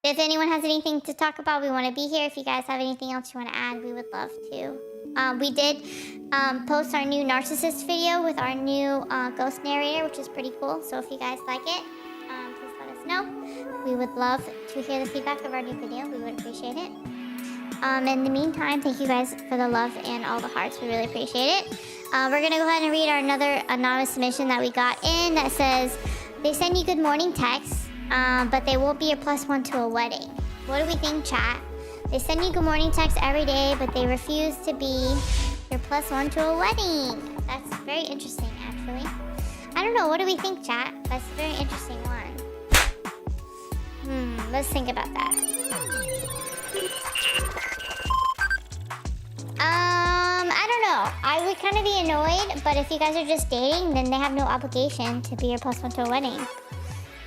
if anyone has anything to talk about, we want to be here. If you guys have anything else you want to add, we would love to. We did post our new narcissist video with our new ghost narrator, which is pretty cool. So if you guys like it, please let us know. We would love to hear the feedback of our new video. We would appreciate it. In the meantime, thank you guys for the love and all the hearts. We really appreciate it. We're gonna go ahead and read our another anonymous submission that we got in that says, they send you good morning texts, but they won't be your +1 to a wedding. What do we think, chat? They send you good morning texts every day, but they refuse to be your +1 to a wedding. That's very interesting, actually. I don't know, what do we think, chat? That's a very interesting one. Let's think about that. I don't know. I would kind of be annoyed, but if you guys are just dating, then they have no obligation to be your +1 to a wedding.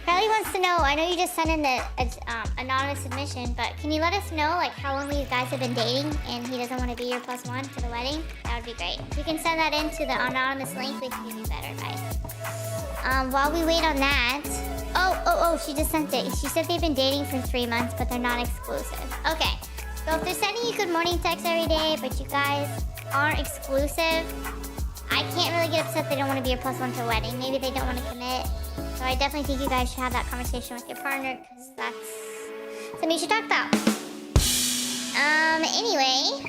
Kylie wants to know, I know you just sent in the anonymous submission, but can you let us know like how long you guys have been dating and he doesn't want to be your +1 to the wedding? That would be great. If you can send that into the anonymous link, we can give you better advice. While we wait on that, oh, she just sent it. She said they've been dating for 3 months, but they're not exclusive. Okay, so if they're sending you good morning texts every day, but you guys aren't exclusive, I can't really get upset they don't want to be your +1 to a wedding. Maybe they don't want to commit. So I definitely think you guys should have that conversation with your partner because that's something you should talk about. Anyway,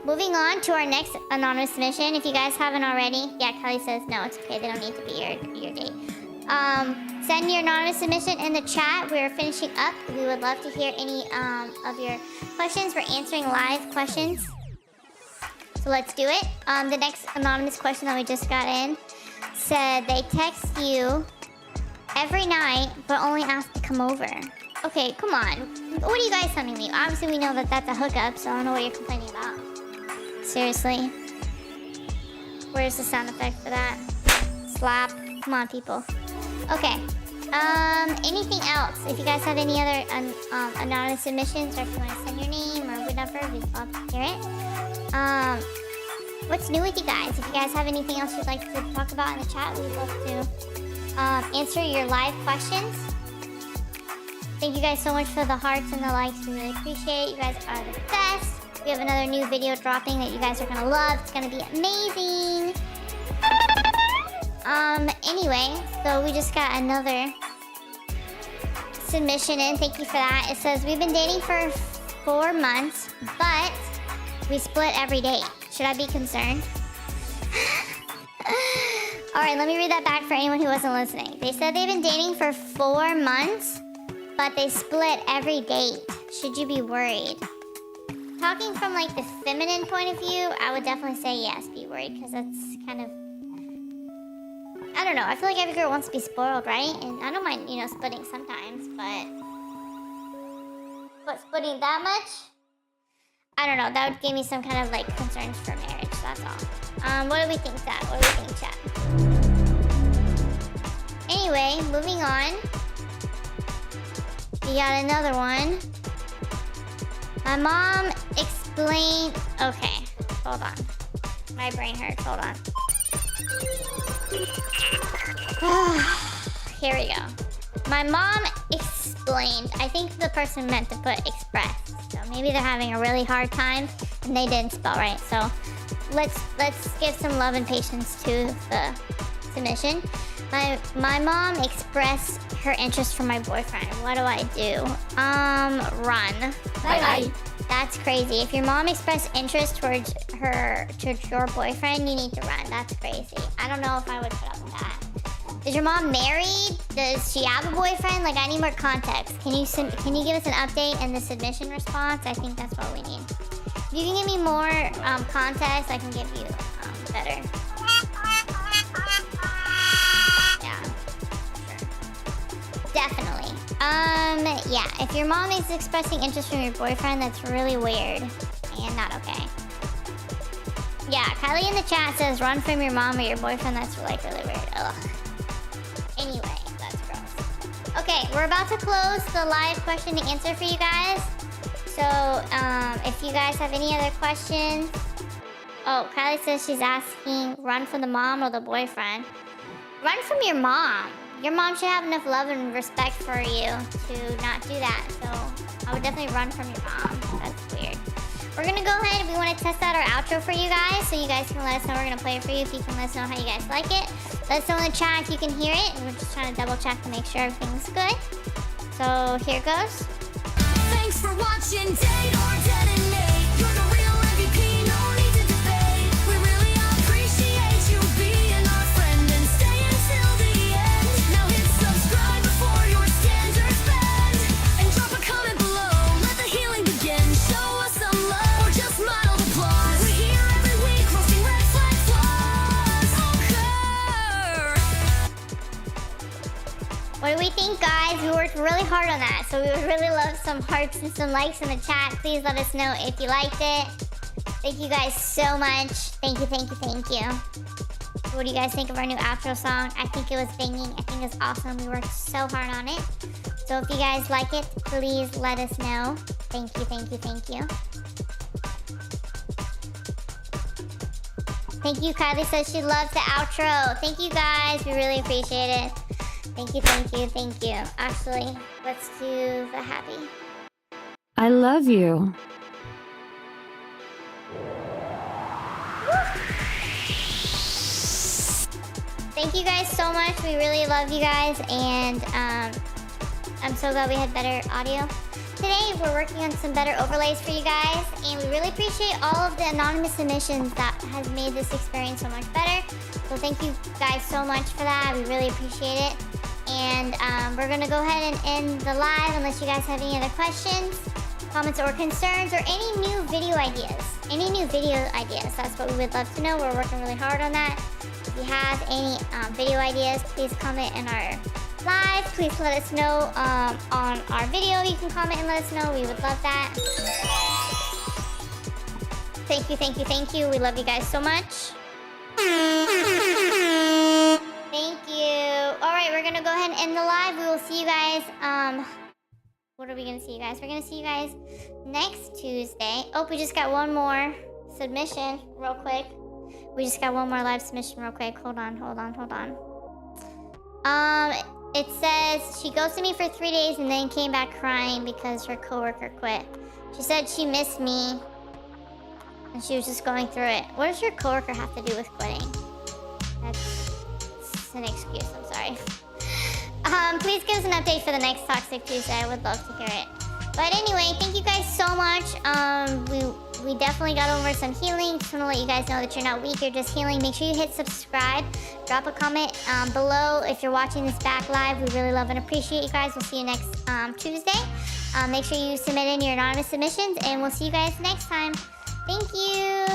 moving on to our next anonymous submission. If you guys haven't already, yeah, Kelly says no, it's okay. They don't need to be your date. Send your anonymous submission in the chat. We're finishing up. We would love to hear any of your questions. We're answering live questions. So let's do it. The next anonymous question that we just got in said they text you every night but only ask to come over. Okay, come on. What are you guys telling me? Obviously we know that that's a hookup, so I don't know what you're complaining about. Seriously. Where's the sound effect for that? Slap. Come on, people. Okay. Anything else? If you guys have any other anonymous submissions, or if you want to send your name or whatever, we'd love to hear it. What's new with you guys? If you guys have anything else you'd like to talk about in the chat, we'd love to answer your live questions. Thank you guys so much for the hearts and the likes. We really appreciate it. You guys are the best. We have another new video dropping that you guys are gonna love. It's gonna be amazing. Anyway, so we just got another submission in. Thank you for that. It says, we've been dating for 4 months, but we split every day. Should I be concerned? All right, let me read that back for anyone who wasn't listening. They said they've been dating for 4 months, but they split every date. Should you be worried? Talking from like the feminine point of view, I would definitely say yes, be worried, because that's kind of, I don't know. I feel like every girl wants to be spoiled, right? And I don't mind, splitting sometimes, but splitting that much? I don't know. That would give me some kind of like concerns for marriage. That's all. What do we think, chat? What do we think, chat? Anyway, moving on. We got another one. My mom explained. Okay, hold on. My brain hurts. Hold on. Here we go. My mom explained. I think the person meant to put express. So maybe they're having a really hard time and they didn't spell right. So let's give some love and patience to the submission. My mom expressed her interest for my boyfriend. What do I do? Run. Bye. That's crazy. If your mom expressed interest towards your boyfriend, you need to run. That's crazy. I don't know if I would put up with that. Is your mom married? Does she have a boyfriend? Like, I need more context. Can you give us an update in the submission response? I think that's what we need. If you can give me more context, I can give you better. Yeah, sure. Definitely. Yeah, if your mom is expressing interest from your boyfriend, that's really weird and not okay. Yeah, Kylie in the chat says run from your mom or your boyfriend. That's like really weird. Ugh. Anyway, that's gross. Okay, we're about to close the live question to answer for you guys. So, if you guys have any other questions. Oh, Kylie says she's asking run from the mom or the boyfriend. Run from your mom. Your mom should have enough love and respect for you to not do that. So, I would definitely run from your mom. That's weird. We're gonna go ahead and we want to test out our outro for you guys, so you guys can let us know. We're gonna play it for you if you can let us know how you guys like it. Let us know in the chat if you can hear it, and we're just trying to double check to make sure everything's good. So here goes. Thanks for watching Date or Detonate. You're the real MVP, no need to debate. We worked really hard on that, so we would really love some hearts and some likes in the chat. Please let us know if you liked it. Thank you guys so much. Thank you, thank you, thank you. What do you guys think of our new outro song? I think it was banging. I think it's awesome. We worked so hard on it. So if you guys like it, please let us know. Thank you, thank you, thank you. Thank you, Kylie says she loves the outro. Thank you guys, we really appreciate it. Thank you, thank you, thank you. Actually, let's do the happy. I love you. Thank you guys so much. We really love you guys, and I'm so glad we had better audio. Today, we're working on some better overlays for you guys, and we really appreciate all of the anonymous submissions that has made this experience so much better. So thank you guys so much for that. We really appreciate it. And we're gonna go ahead and end the live unless you guys have any other questions, comments, or concerns, or any new video ideas. Any new video ideas, that's what we would love to know. We're working really hard on that. If you have any video ideas, please comment in our live. Please let us know on our video. You can comment and let us know. We would love that. Thank you, thank you, thank you. We love you guys so much. Thank you. All right, we're gonna go ahead and end the live. We will see you guys. What are we gonna see you guys? We're gonna see you guys next Tuesday. Oh, we just got one more submission real quick. We just got one more live submission real quick. Hold on, hold on, hold on. It says she ghosted me for 3 days and then came back crying because her coworker quit. She said she missed me and she was just going through it. What does your coworker have to do with quitting? That's an excuse, I'm sorry. Please give us an update for the next Toxic Tuesday. I would love to hear it. But anyway, thank you guys so much. We definitely got over some healing. Just want to let you guys know that you're not weak, you're just healing. Make sure you hit subscribe. Drop a comment below if you're watching this back live. We really love and appreciate you guys. We'll see you next Tuesday. Make sure you submit in your anonymous submissions, and we'll see you guys next time. Thank you.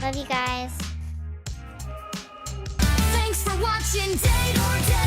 Love you guys. Thanks for watching Date or Date.